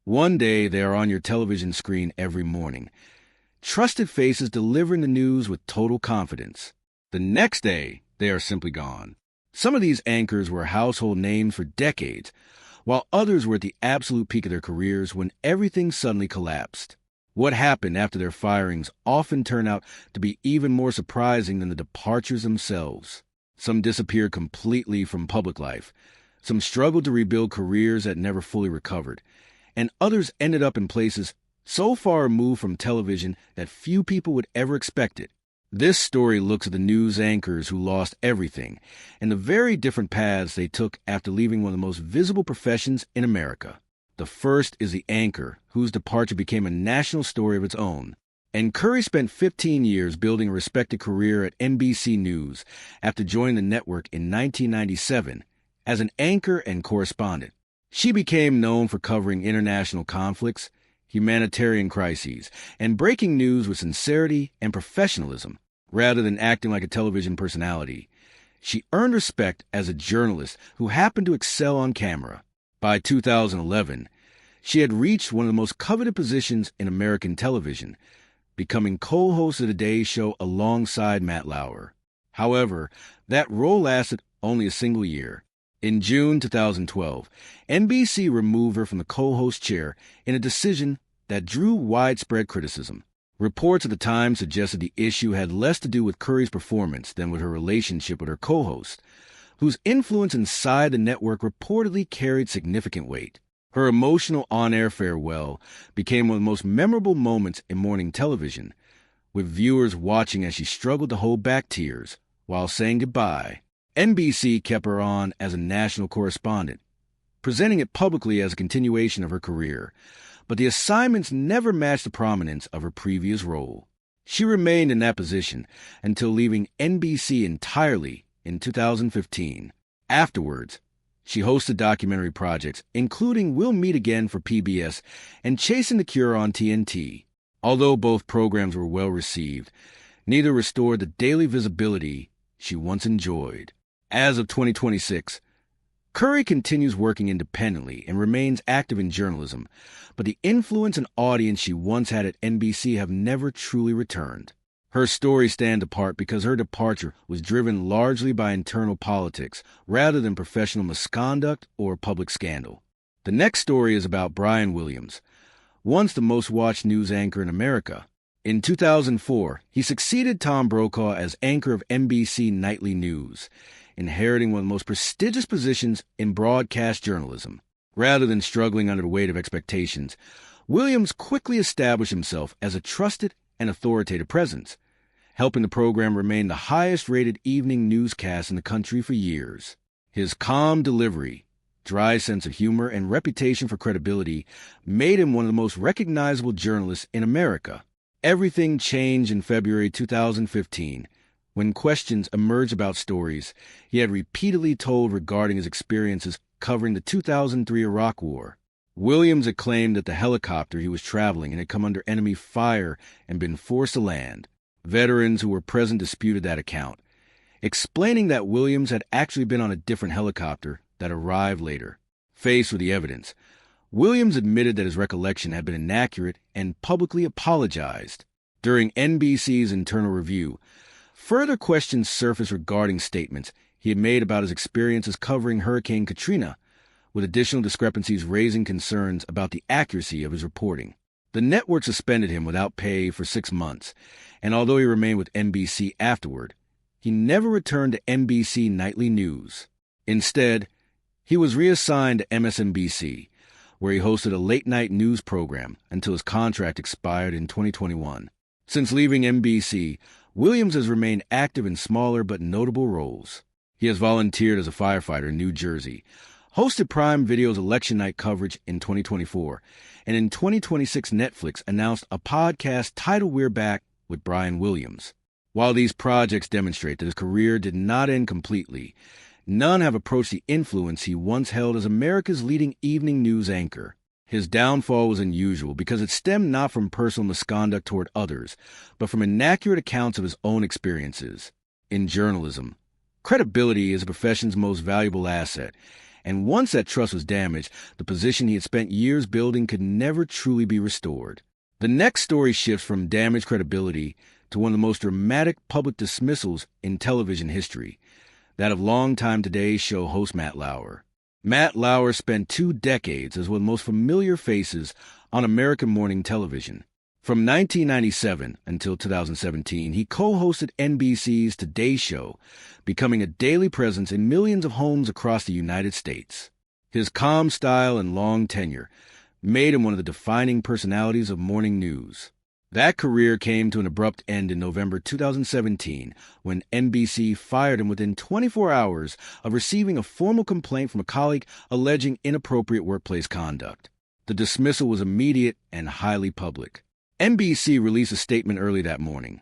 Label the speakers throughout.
Speaker 1: One day, they are on your television screen every morning. Trusted faces delivering the news with total confidence. The next day, they are simply gone. Some of these anchors were household names for decades, while others were at the absolute peak of their careers when everything suddenly collapsed. What happened after their firings often turned out to be even more surprising than the departures themselves. Some disappeared completely from public life. Some struggled to rebuild careers that never fully recovered. And others ended up in places so far removed from television that few people would ever expect it. This story looks at the news anchors who lost everything and the very different paths they took after leaving one of the most visible professions in America. The first is the anchor, whose departure became a national story of its own. And Curry spent 15 years building a respected career at NBC News after joining the network in 1997 as an anchor and correspondent. She became known for covering international conflicts, humanitarian crises, and breaking news with sincerity and professionalism, rather than acting like a television personality. She earned respect as a journalist who happened to excel on camera. By 2011, she had reached one of the most coveted positions in American television, becoming co-host of the Today Show alongside Matt Lauer. However, that role lasted only a single year. In June 2012, NBC removed her from the co-host chair in a decision that drew widespread criticism. Reports at the time suggested the issue had less to do with Curry's performance than with her relationship with her co-host, whose influence inside the network reportedly carried significant weight. Her emotional on-air farewell became one of the most memorable moments in morning television, with viewers watching as she struggled to hold back tears while saying goodbye. NBC kept her on as a national correspondent, presenting it publicly as a continuation of her career, but the assignments never matched the prominence of her previous role. She remained in that position until leaving NBC entirely in 2015. Afterwards, she hosted documentary projects, including We'll Meet Again for PBS and Chasing the Cure on TNT. Although both programs were well received, neither restored the daily visibility she once enjoyed. As of 2026, Curry continues working independently and remains active in journalism, but the influence and audience she once had at NBC have never truly returned. Her story stands apart because her departure was driven largely by internal politics rather than professional misconduct or public scandal. The next story is about Brian Williams, once the most-watched news anchor in America. In 2004, he succeeded Tom Brokaw as anchor of NBC Nightly News, inheriting one of the most prestigious positions in broadcast journalism. Rather than struggling under the weight of expectations, Williams quickly established himself as a trusted and authoritative presence, helping the program remain the highest-rated evening newscast in the country for years. His calm delivery, dry sense of humor, and reputation for credibility made him one of the most recognizable journalists in America. Everything changed in February 2015, when questions emerged about stories he had repeatedly told regarding his experiences covering the 2003 Iraq War. Williams had claimed that the helicopter he was traveling in had come under enemy fire and been forced to land. Veterans who were present disputed that account, explaining that Williams had actually been on a different helicopter that arrived later. Faced with the evidence, Williams admitted that his recollection had been inaccurate and publicly apologized. During NBC's internal review, further questions surfaced regarding statements he had made about his experiences covering Hurricane Katrina, with additional discrepancies raising concerns about the accuracy of his reporting. The network suspended him without pay for 6 months, and although he remained with NBC afterward, he never returned to NBC Nightly News. Instead, he was reassigned to MSNBC, where he hosted a late-night news program until his contract expired in 2021. Since leaving NBC, Williams has remained active in smaller but notable roles. He has volunteered as a firefighter in New Jersey, hosted Prime Video's election night coverage in 2024, and in 2026 Netflix announced a podcast titled We're Back with Brian Williams. While these projects demonstrate that his career did not end completely, none have approached the influence he once held as America's leading evening news anchor. His downfall was unusual because it stemmed not from personal misconduct toward others, but from inaccurate accounts of his own experiences. In journalism, credibility is a profession's most valuable asset, And once that trust was damaged, the position he had spent years building could never truly be restored. The next story shifts from damaged credibility to one of the most dramatic public dismissals in television history, that of longtime Today Show host Matt Lauer. Matt Lauer spent 2 decades as one of the most familiar faces on American morning television. From 1997 until 2017, he co-hosted NBC's Today Show, becoming a daily presence in millions of homes across the United States. His calm style and long tenure made him one of the defining personalities of morning news. That career came to an abrupt end in November 2017 when NBC fired him within 24 hours of receiving a formal complaint from a colleague alleging inappropriate workplace conduct. The dismissal was immediate and highly public. NBC released a statement early that morning,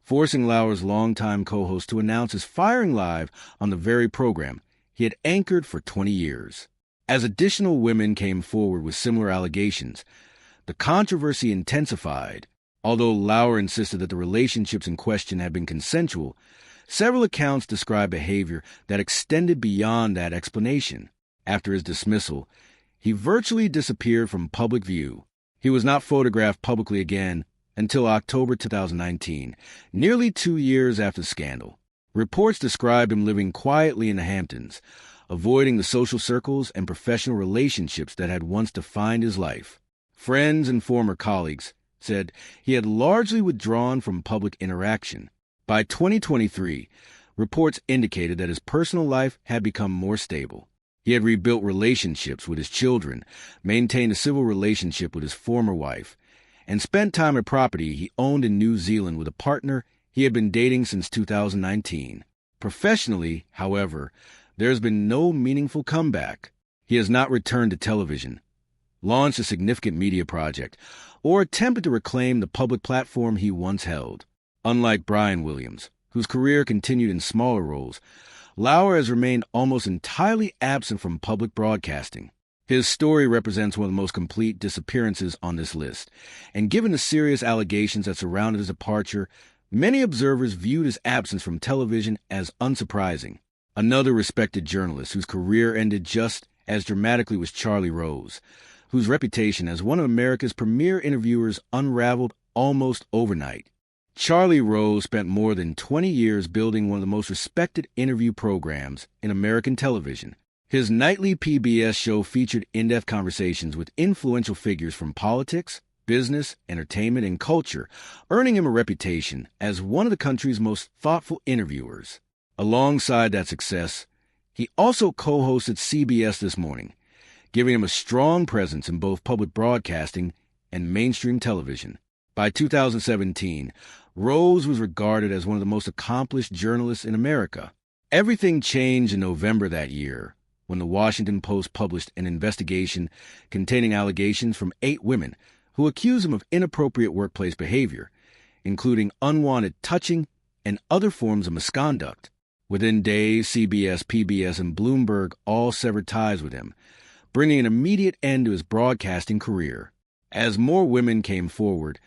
Speaker 1: forcing Lauer's longtime co-host to announce his firing live on the very program he had anchored for 20 years. As additional women came forward with similar allegations, the controversy intensified. Although Lauer insisted that the relationships in question had been consensual, several accounts describe behavior that extended beyond that explanation. After his dismissal, he virtually disappeared from public view. He was not photographed publicly again until October 2019, nearly 2 years after the scandal. Reports described him living quietly in the Hamptons, avoiding the social circles and professional relationships that had once defined his life. Friends and former colleagues said he had largely withdrawn from public interaction. By 2023, reports indicated that his personal life had become more stable. He had rebuilt relationships with his children, maintained a civil relationship with his former wife, and spent time at property he owned in New Zealand with a partner he had been dating since 2019. Professionally, however, there has been no meaningful comeback. He has not returned to television, launched a significant media project, or attempted to reclaim the public platform he once held. Unlike Brian Williams, whose career continued in smaller roles, Lauer has remained almost entirely absent from public broadcasting. His story represents one of the most complete disappearances on this list, and given the serious allegations that surrounded his departure, many observers viewed his absence from television as unsurprising. Another respected journalist whose career ended just as dramatically was Charlie Rose, whose reputation as one of America's premier interviewers unraveled almost overnight. Charlie Rose spent more than 20 years building one of the most respected interview programs in American television. His nightly PBS show featured in-depth conversations with influential figures from politics, business, entertainment, and culture, earning him a reputation as one of the country's most thoughtful interviewers. Alongside that success, he also co-hosted CBS This Morning, giving him a strong presence in both public broadcasting and mainstream television. By 2017, Rose was regarded as one of the most accomplished journalists in America. Everything changed in November that year when the Washington Post published an investigation containing allegations from 8 women who accused him of inappropriate workplace behavior, including unwanted touching and other forms of misconduct. Within days, CBS, PBS, and Bloomberg all severed ties with him, bringing an immediate end to his broadcasting career. As more women came forward,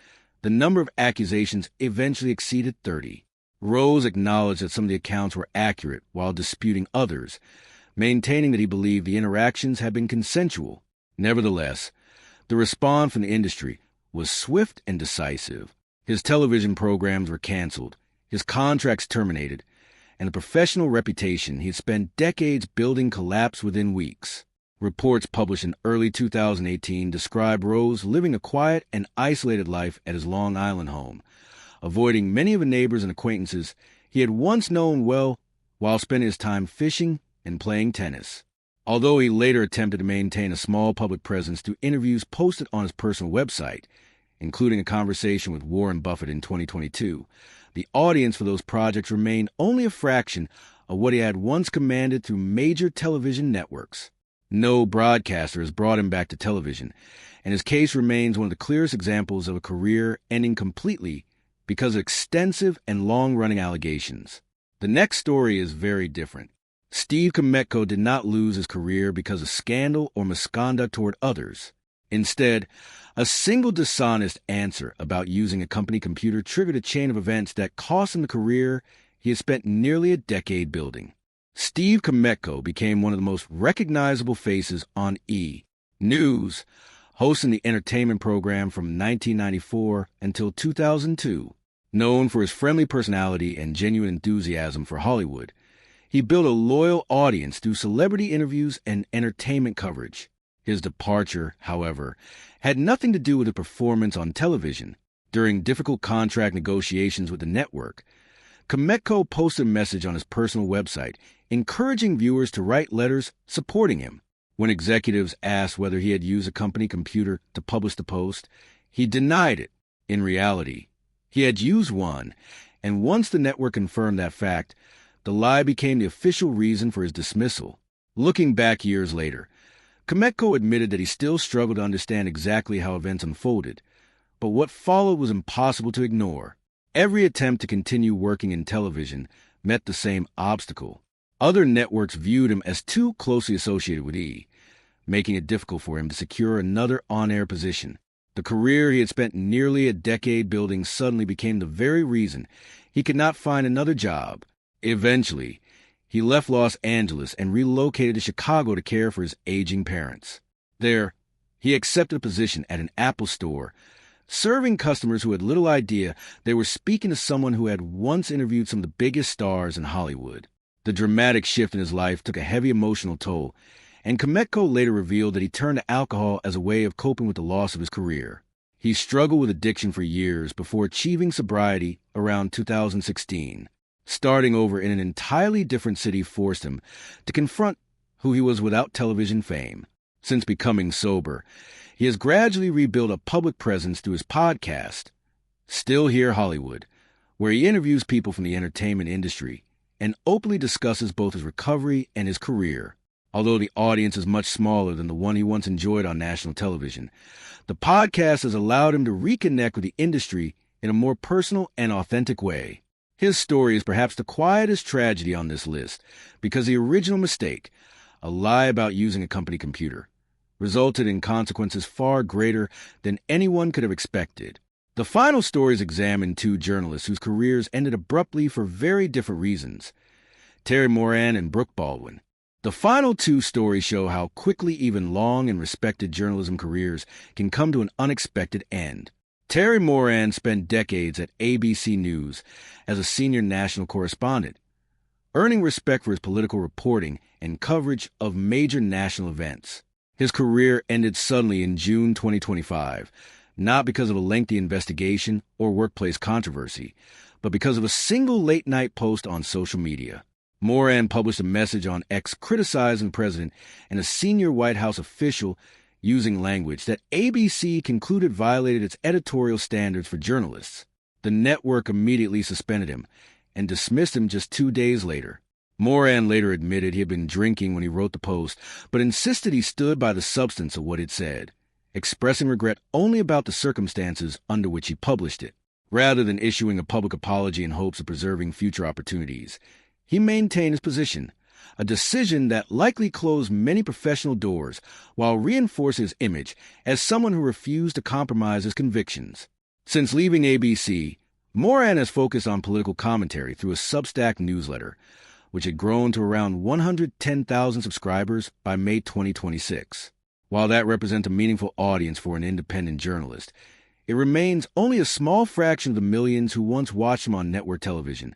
Speaker 1: the number of accusations eventually exceeded 30. Rose acknowledged that some of the accounts were accurate while disputing others, maintaining that he believed the interactions had been consensual. Nevertheless, the response from the industry was swift and decisive. His television programs were canceled, his contracts terminated, and the professional reputation he had spent decades building collapsed within weeks. Reports published in early 2018 describe Rose living a quiet and isolated life at his Long Island home, avoiding many of the neighbors and acquaintances he had once known well while spending his time fishing and playing tennis. Although he later attempted to maintain a small public presence through interviews posted on his personal website, including a conversation with Warren Buffett in 2022, the audience for those projects remained only a fraction of what he had once commanded through major television networks. No broadcaster has brought him back to television, and his case remains one of the clearest examples of a career ending completely because of extensive and long-running allegations. The next story is very different. Steve Kometko did not lose his career because of scandal or misconduct toward others. Instead, a single dishonest answer about using a company computer triggered a chain of events that cost him the career he had spent nearly a decade building. Steve Kometko became one of the most recognizable faces on E! News, hosting the entertainment program from 1994 until 2002. Known for his friendly personality and genuine enthusiasm for Hollywood, he built a loyal audience through celebrity interviews and entertainment coverage. His departure, however, had nothing to do with a performance on television. During difficult contract negotiations with the network, Kometko posted a message on his personal website encouraging viewers to write letters supporting him. When executives asked whether he had used a company computer to publish the post, he denied it. In reality, he had used one, and once the network confirmed that fact, the lie became the official reason for his dismissal. Looking back years later, Kometko admitted that he still struggled to understand exactly how events unfolded, but what followed was impossible to ignore. Every attempt to continue working in television met the same obstacle. Other networks viewed him as too closely associated with E!, making it difficult for him to secure another on-air position. The career he had spent nearly a decade building suddenly became the very reason he could not find another job. Eventually, he left Los Angeles and relocated to Chicago to care for his aging parents. There, he accepted a position at an Apple store, serving customers who had little idea they were speaking to someone who had once interviewed some of the biggest stars in Hollywood. The dramatic shift in his life took a heavy emotional toll, and Kometko later revealed that he turned to alcohol as a way of coping with the loss of his career. He struggled with addiction for years before achieving sobriety around 2016. Starting over in an entirely different city forced him to confront who he was without television fame. Since becoming sober, he has gradually rebuilt a public presence through his podcast, Still Here Hollywood, where he interviews people from the entertainment industry and openly discusses both his recovery and his career. Although the audience is much smaller than the one he once enjoyed on national television, the podcast has allowed him to reconnect with the industry in a more personal and authentic way. His story is perhaps the quietest tragedy on this list because the original mistake, a lie about using a company computer, resulted in consequences far greater than anyone could have expected. The final stories examine two journalists whose careers ended abruptly for very different reasons, Terry Moran and Brooke Baldwin. The final two stories show how quickly even long and respected journalism careers can come to an unexpected end. Terry Moran spent decades at ABC News as a senior national correspondent, earning respect for his political reporting and coverage of major national events. His career ended suddenly in June 2025, not because of a lengthy investigation or workplace controversy, but because of a single late-night post on social media. Moran published a message on X criticizing the president and a senior White House official using language that ABC concluded violated its editorial standards for journalists. The network immediately suspended him and dismissed him just 2 days later. Moran later admitted he had been drinking when he wrote the post, but insisted he stood by the substance of what it said, expressing regret only about the circumstances under which he published it. Rather than issuing a public apology in hopes of preserving future opportunities, he maintained his position, a decision that likely closed many professional doors while reinforcing his image as someone who refused to compromise his convictions. Since leaving ABC, Moran has focused on political commentary through a Substack newsletter, which had grown to around 110,000 subscribers by May 2026. While that represents a meaningful audience for an independent journalist, it remains only a small fraction of the millions who once watched him on network television,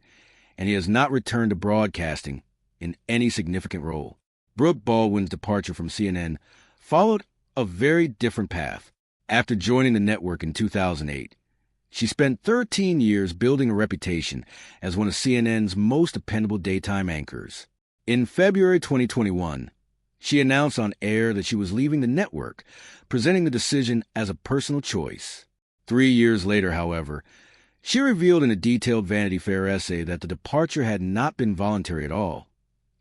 Speaker 1: and he has not returned to broadcasting in any significant role. Brooke Baldwin's departure from CNN followed a very different path. After joining the network in 2008, she spent 13 years building a reputation as one of CNN's most dependable daytime anchors. In February 2021, she announced on air that she was leaving the network, presenting the decision as a personal choice. 3 years later, however, she revealed in a detailed Vanity Fair essay that the departure had not been voluntary at all.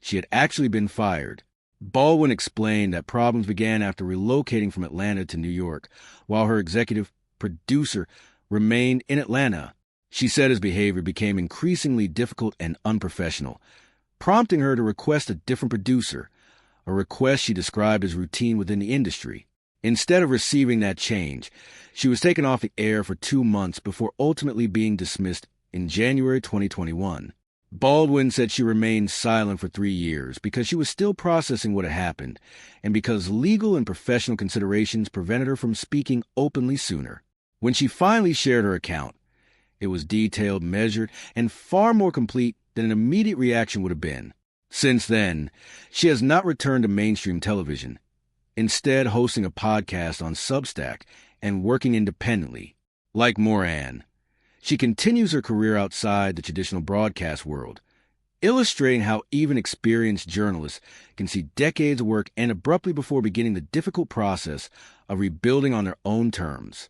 Speaker 1: She had actually been fired. Baldwin explained that problems began after relocating from Atlanta to New York, while her executive producer remained in Atlanta. She said his behavior became increasingly difficult and unprofessional, prompting her to request a different producer, a request she described as routine within the industry. Instead of receiving that change, she was taken off the air for 2 months before ultimately being dismissed in January 2021. Baldwin said she remained silent for 3 years because she was still processing what had happened, and because legal and professional considerations prevented her from speaking openly sooner. When she finally shared her account, it was detailed, measured, and far more complete than an immediate reaction would have been. Since then, she has not returned to mainstream television, instead hosting a podcast on Substack and working independently. Like Moran, she continues her career outside the traditional broadcast world, illustrating how even experienced journalists can see decades of work end abruptly before beginning the difficult process of rebuilding on their own terms.